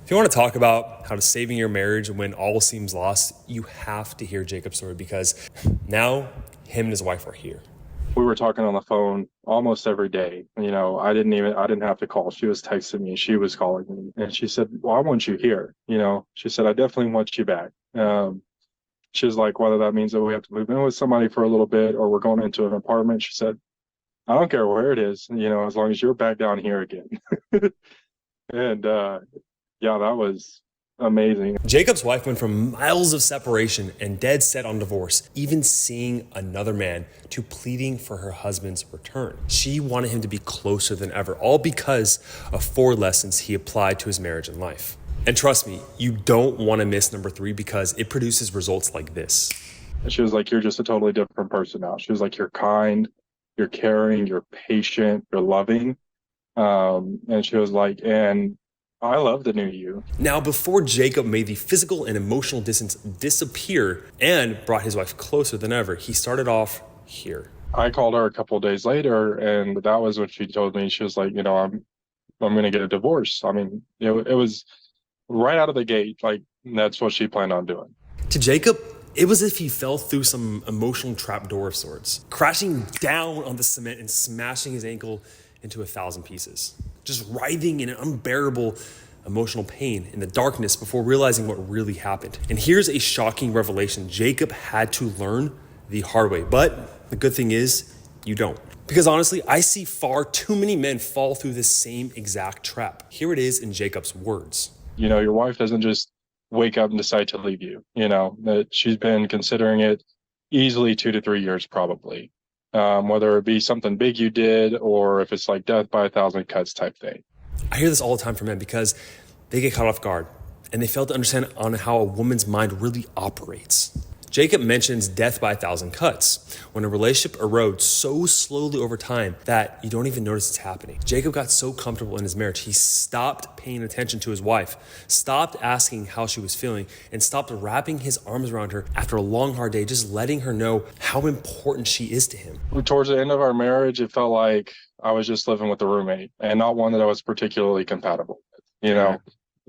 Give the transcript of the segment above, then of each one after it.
If you want to talk about how to saving your marriage when all seems lost, you have to hear Jacob's story because now him and his wife are here. We were talking on the phone almost every day. I didn't have to call. She was texting me. She was calling me. And she said, well, I want you here. She said, I definitely want you back. She was like, whether that means that we have to move in with somebody for a little bit or we're going into an apartment. She said, I don't care where it is, as long as you're back down here again. And yeah, that was amazing. Jacob's wife went from miles of separation and dead set on divorce, even seeing another man, to pleading for her husband's return. She wanted him to be closer than ever, all because of 4 lessons he applied to his marriage and life. And trust me, you don't want to miss number 3 because it produces results like this. And she was like, you're just a totally different person now. She was like, you're kind, you're caring, you're patient, you're loving. And she was like, and I love the new you. Now, before Jacob made the physical and emotional distance disappear and brought his wife closer than ever, he started off here. I called her a couple of days later, and that was when she told me. She was like, I'm going to get a divorce. I mean, it was right out of the gate, like that's what she planned on doing. To Jacob, it was as if he fell through some emotional trapdoor of sorts, crashing down on the cement and smashing his ankle into 1,000 pieces, just writhing in an unbearable emotional pain in the darkness before realizing what really happened. And here's a shocking revelation Jacob had to learn the hard way. But the good thing is, you don't. Because honestly, I see far too many men fall through this same exact trap. Here it is in Jacob's words. Your wife doesn't just wake up and decide to leave you, that she's been considering it easily 2 to 3 years probably. Whether it be something big you did or if it's like death by 1,000 cuts type thing. I hear this all the time from men because they get caught off guard and they fail to understand on how a woman's mind really operates. Jacob mentions death by 1,000 cuts, when a relationship erodes so slowly over time that you don't even notice it's happening. Jacob got so comfortable in his marriage, he stopped paying attention to his wife, stopped asking how she was feeling, and stopped wrapping his arms around her after a long, hard day, just letting her know how important she is to him. Towards the end of our marriage, it felt like I was just living with a roommate and not one that I was particularly compatible with.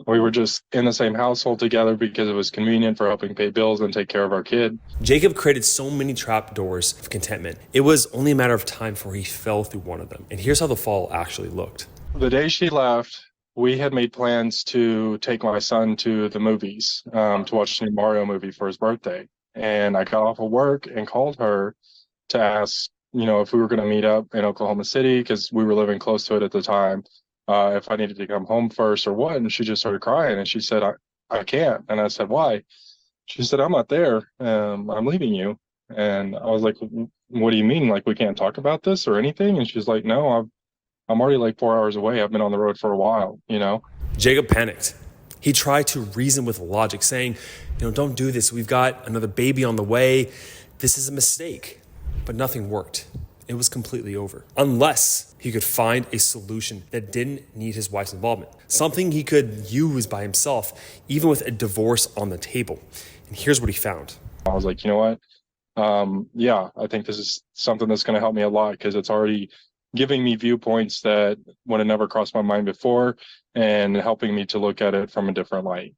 We were just in the same household together because it was convenient for helping pay bills and take care of our kid. Jacob created so many trap doors of contentment. It was only a matter of time before he fell through one of them. And here's how the fall actually looked. The day she left, we had made plans to take my son to the movies, to watch the new Mario movie for his birthday. And I got off of work and called her to ask, if we were going to meet up in Oklahoma City because we were living close to it at the time. If I needed to come home first or what. And she just started crying and she said, I can't. And I said, why? She said, I'm not there. I'm leaving you. And I was like, what do you mean? Like, we can't talk about this or anything? And she's like, no, I'm already like 4 hours away. I've been on the road for a while, Jacob panicked. He tried to reason with logic, saying, don't do this. We've got another baby on the way. This is a mistake. But nothing worked. It was completely over. Unless he could find a solution that didn't need his wife's involvement. Something he could use by himself, even with a divorce on the table. And here's what he found. I was like, you know what? Yeah, I think this is something that's going to help me a lot because it's already giving me viewpoints that would have never crossed my mind before and helping me to look at it from a different light.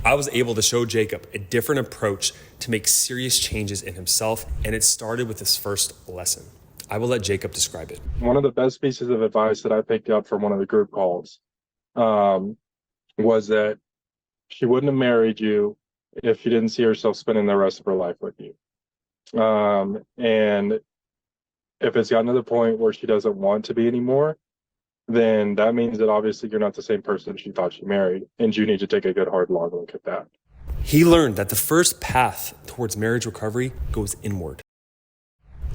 I was able to show Jacob a different approach to make serious changes in himself, and it started with his first lesson. I will let Jacob describe it. One of the best pieces of advice that I picked up from one of the group calls was that she wouldn't have married you if she didn't see herself spending the rest of her life with you. And if it's gotten to the point where she doesn't want to be anymore, then that means that obviously you're not the same person she thought she married, and you need to take a good hard long look at that. He learned that the first path towards marriage recovery goes inward.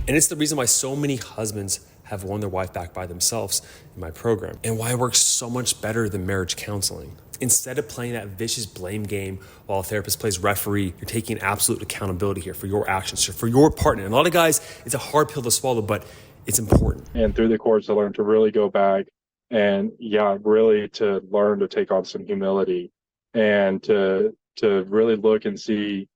And it's the reason why so many husbands have won their wife back by themselves in my program, and why it works so much better than marriage counseling. Instead of playing that vicious blame game while a therapist plays referee, you're taking absolute accountability here for your actions, for your partner. And a lot of guys, it's a hard pill to swallow, but it's important. And through the course, I learned to really go back and really to learn to take on some humility and to really look and see,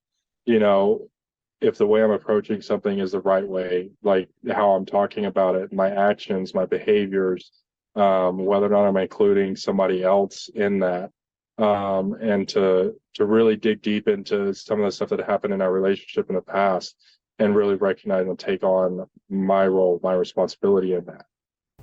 if the way I'm approaching something is the right way, like how I'm talking about it, my actions, my behaviors, whether or not I'm including somebody else in that. and to really dig deep into some of the stuff that happened in our relationship in the past, and really recognize and take on my role, my responsibility in that.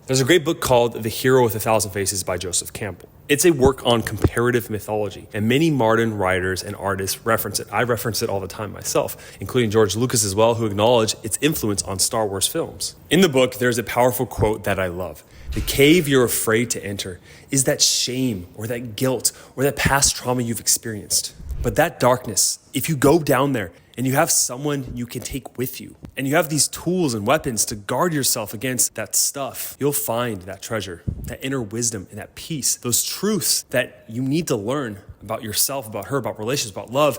There's a great book called The Hero with a Thousand Faces by Joseph Campbell. It's a work on comparative mythology, and many modern writers and artists reference it. I reference it all the time myself, including George Lucas as well, who acknowledged its influence on Star Wars films. In the book, there's a powerful quote that I love. The cave you're afraid to enter is that shame or that guilt or that past trauma you've experienced. But that darkness, if you go down there and you have someone you can take with you, and you have these tools and weapons to guard yourself against that stuff, you'll find that treasure, that inner wisdom and that peace, those truths that you need to learn about yourself, about her, about relationships, about love,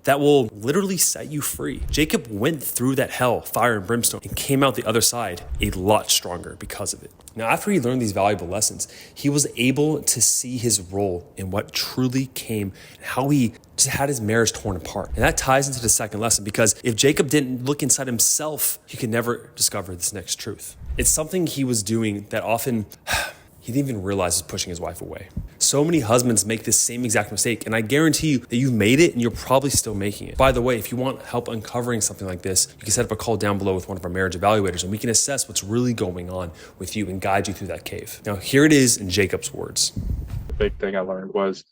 that will literally set you free. Jacob went through that hell, fire and brimstone, and came out the other side a lot stronger because of it. Now, after he learned these valuable lessons, he was able to see his role in what truly came and how he just had his marriage torn apart. And that ties into the second lesson, because if Jacob didn't look inside himself, he could never discover this next truth. It's something he was doing that often he didn't even realize was pushing his wife away. So many husbands make this same exact mistake, and I guarantee you that you've made it and you're probably still making it. By the way, if you want help uncovering something like this, you can set up a call down below with one of our marriage evaluators, and we can assess what's really going on with you and guide you through that cave. Now, here it is in Jacob's words. The big thing I learned was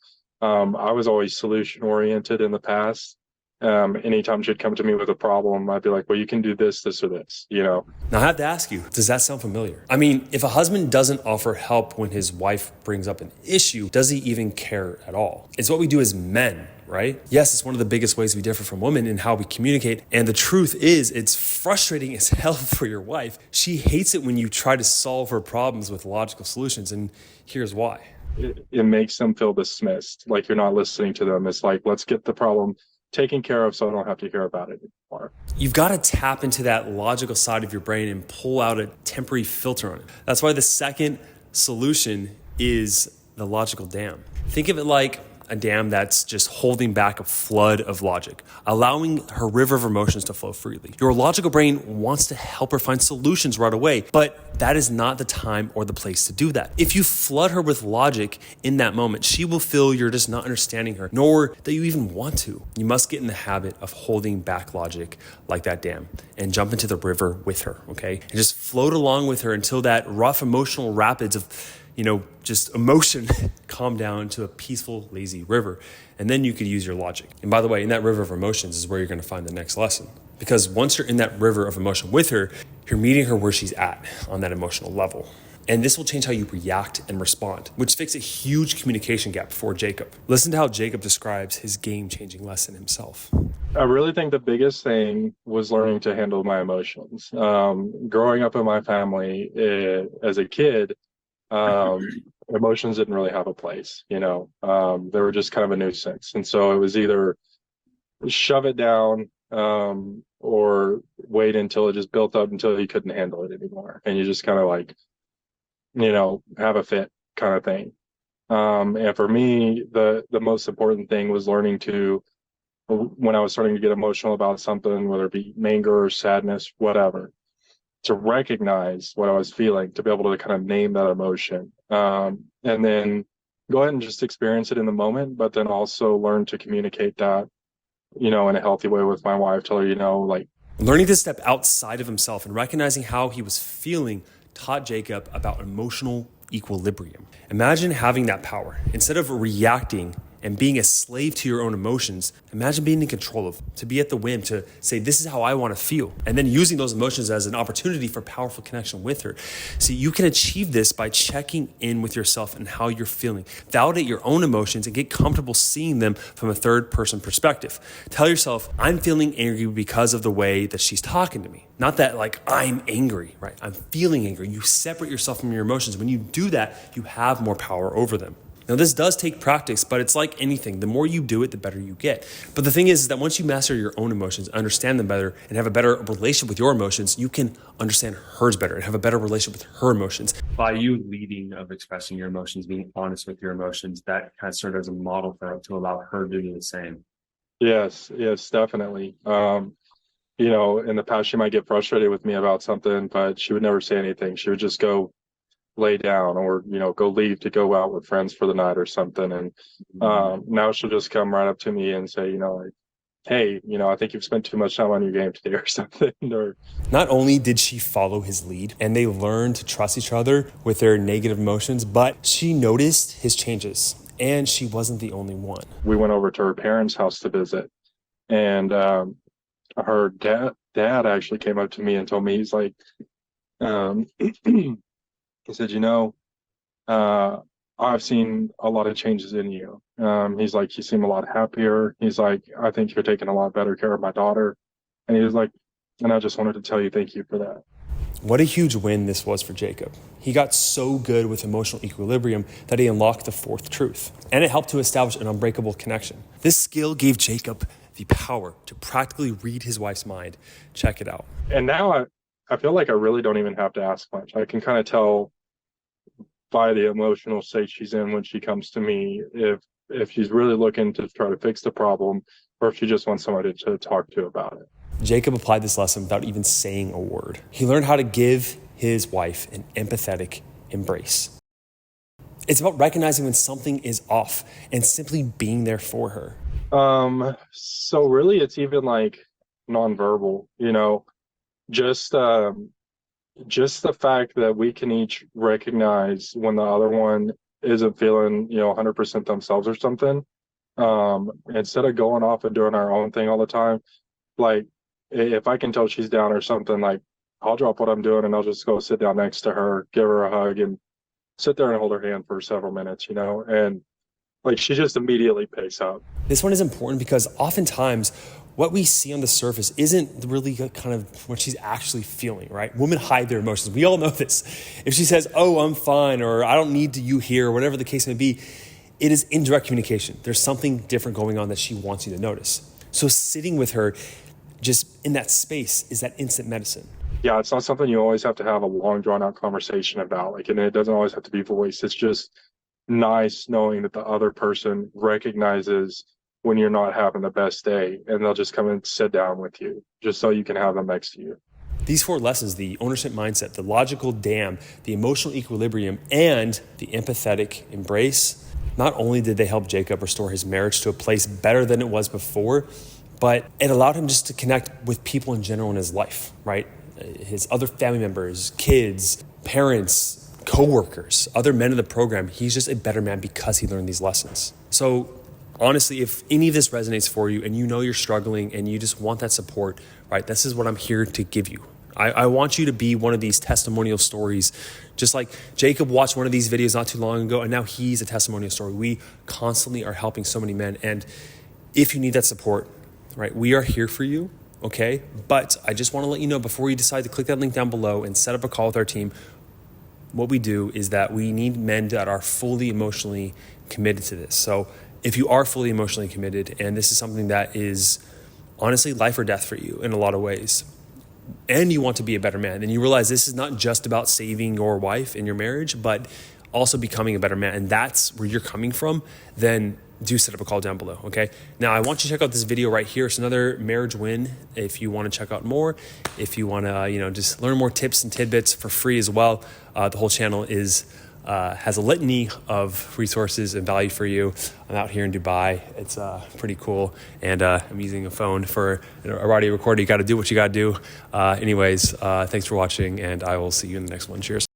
I was always solution oriented in the past. Anytime she'd come to me with a problem, I'd be like, well, you can do this, this, or this, you know? Now, I have to ask you, does that sound familiar? I mean, if a husband doesn't offer help when his wife brings up an issue, does he even care at all? It's what we do as men, right? Yes, it's one of the biggest ways we differ from women in how we communicate. And the truth is, it's frustrating as hell for your wife. She hates it when you try to solve her problems with logical solutions. And here's why. It makes them feel dismissed, like you're not listening to them. It's like, let's get the problem taken care of so I don't have to hear about it anymore. You've got to tap into that logical side of your brain and pull out a temporary filter on it. That's why the second solution is the logical dam. Think of it like a dam that's just holding back a flood of logic, allowing her river of emotions to flow freely. Your logical brain wants to help her find solutions right away, but that is not the time or the place to do that. If you flood her with logic in that moment, she will feel you're just not understanding her, nor that you even want to. You must get in the habit of holding back logic like that dam and jump into the river with her, okay? And just float along with her until that rough emotional rapids of just emotion calm down to a peaceful, lazy river. And then you could use your logic. And by the way, in that river of emotions is where you're going to find the next lesson. Because once you're in that river of emotion with her, you're meeting her where she's at on that emotional level. And this will change how you react and respond, which fixes a huge communication gap for Jacob. Listen to how Jacob describes his game-changing lesson himself. I really think the biggest thing was learning to handle my emotions. Growing up in my family as a kid, emotions didn't really have a place, they were just kind of a nuisance. And so it was either shove it down, or wait until it just built up until you couldn't handle it anymore. And you just kind of like, have a fit kind of thing. And for me, the most important thing was learning to, when I was starting to get emotional about something, whether it be anger or sadness, whatever, to recognize what I was feeling, to be able to kind of name that emotion, and then go ahead and just experience it in the moment, but then also learn to communicate that, in a healthy way with my wife, tell her, like. Learning to step outside of himself and recognizing how he was feeling taught Jacob about emotional equilibrium. Imagine having that power. Instead of reacting and being a slave to your own emotions, imagine being in control of them, to be at the whim, to say, this is how I want to feel. And then using those emotions as an opportunity for powerful connection with her. See, you can achieve this by checking in with yourself and how you're feeling. Validate your own emotions and get comfortable seeing them from a third person perspective. Tell yourself, I'm feeling angry because of the way that she's talking to me. Not that like I'm angry, right? I'm feeling angry. You separate yourself from your emotions. When you do that, you have more power over them. Now, this does take practice, but it's like anything. The more you do it, the better you get. But the thing is that once you master your own emotions, understand them better, and have a better relationship with your emotions, you can understand hers better and have a better relationship with her emotions. By you leading of expressing your emotions, being honest with your emotions, that kind of served as a model for her to allow her to do the same. Yes, definitely. In the past, she might get frustrated with me about something, but she would never say anything. She would just go lay down or, go leave to go out with friends for the night or something. And now she'll just come right up to me and say, like, hey, I think you've spent too much time on your game today or something. Or Not only did she follow his lead and they learned to trust each other with their negative emotions, but she noticed his changes, and she wasn't the only one. we went over to her parents' house to visit, and her dad actually came up to me and told me, he's like, he said, I've seen a lot of changes in you. He's like, you seem a lot happier. He's like, I think you're taking a lot better care of my daughter. And he was like, and I just wanted to tell you thank you for that. What a huge win this was for Jacob. He got so good with emotional equilibrium that he unlocked the fourth truth, and it helped to establish an unbreakable connection. This skill gave Jacob the power to practically read his wife's mind. Check it out. And now I feel like I really don't even have to ask much. I can kind of tell by the emotional state she's in when she comes to me if she's really looking to try to fix the problem, or if she just wants somebody to talk to about it. Jacob applied this lesson without even saying a word. He learned how to give his wife an empathetic embrace. It's about recognizing when something is off and simply being there for her. So really it's even like nonverbal, just the fact that we can each recognize when the other one isn't feeling, 100% themselves or something. Instead of going off and doing our own thing all the time, like if I can tell she's down or something, like I'll drop what I'm doing and I'll just go sit down next to her, give her a hug, and sit there and hold her hand for several minutes, and like she just immediately picks up. This one is important because oftentimes what we see on the surface isn't really kind of what she's actually feeling, right? Women hide their emotions. We all know this. If she says, oh, I'm fine, or I don't need you here, or whatever the case may be, it is indirect communication. There's something different going on that she wants you to notice. So sitting with her just in that space is that instant medicine. Yeah, it's not something you always have to have a long drawn out conversation about. Like, and it doesn't always have to be voiced. It's just nice knowing that the other person recognizes when you're not having the best day, and they'll just come and sit down with you just so you can have them next to you. These 4 lessons, the ownership mindset, the logical dam, the emotional equilibrium, and the empathetic embrace, not only did they help Jacob restore his marriage to a place better than it was before, but it allowed him just to connect with people in general in his life, right? His other family members, kids, parents, coworkers, other men in the program. He's just a better man because he learned these lessons. So honestly, if any of this resonates for you and you know you're struggling and you just want that support, right, this is what I'm here to give you. I want you to be one of these testimonial stories, just like Jacob watched one of these videos not too long ago, and now he's a testimonial story. We constantly are helping so many men. And if you need that support, right, we are here for you, okay? But I just want to let you know before you decide to click that link down below and set up a call with our team, what we do is that we need men that are fully emotionally committed to this. So if you are fully emotionally committed and this is something that is honestly life or death for you in a lot of ways, and you want to be a better man, then you realize this is not just about saving your wife and your marriage, but also becoming a better man, and that's where you're coming from, then do set up a call down below, okay? Now, I want you to check out this video right here. It's another marriage win if you want to check out more. If you want to, just learn more tips and tidbits for free as well. The whole channel has a litany of resources and value for you. I'm out here in Dubai. It's pretty cool. And I'm using a phone for a audio recorder. You got to do what you got to do. Anyways, thanks for watching, and I will see you in the next one. Cheers.